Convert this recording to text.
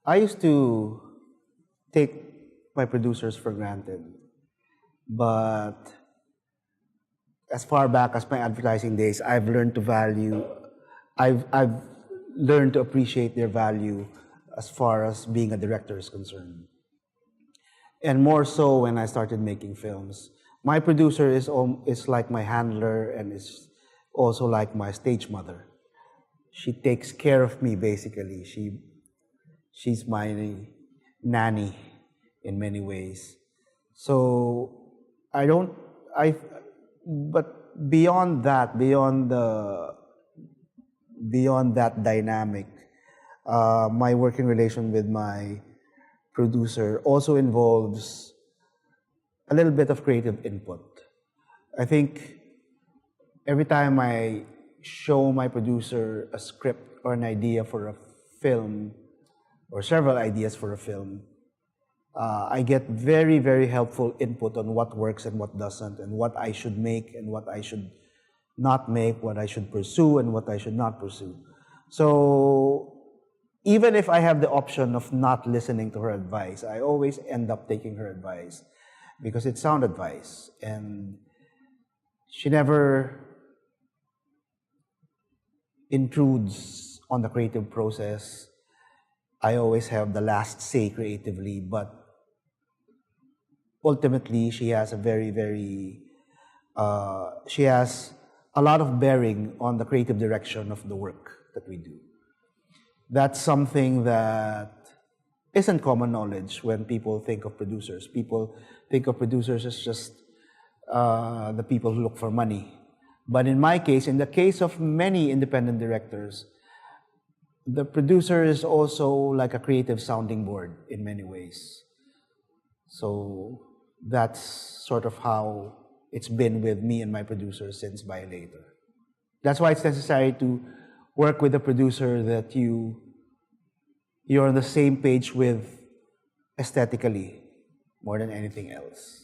I used to take my producers for granted, but as far back as my advertising days, I've learned to appreciate their value as far as being a director is concerned. And more so when I started making films. My producer is like my handler and is also like my stage mother. She takes care of me basically. She's my nanny in many ways. So I don't I but beyond that dynamic, my working relation with my producer also involves a little bit of creative input. I think every time I show my producer a script or an idea for a film, or several ideas for a film, I get very, very helpful input on what works and what doesn't, and what I should make and what I should not make, what I should pursue and what I should not pursue. So even if I have the option of not listening to her advice, I always end up taking her advice because it's sound advice. And she never intrudes on the creative process. I always have the last say creatively, but ultimately she has she has a lot of bearing on the creative direction of the work that we do. That's something that isn't common knowledge when people think of producers. People think of producers as just the people who look for money. But in my case, in the case of many independent directors, the producer is also like a creative sounding board in many ways. So that's sort of how it's been with me and my producer since Violator. That's why it's necessary to work with a producer that you're on the same page with aesthetically more than anything else.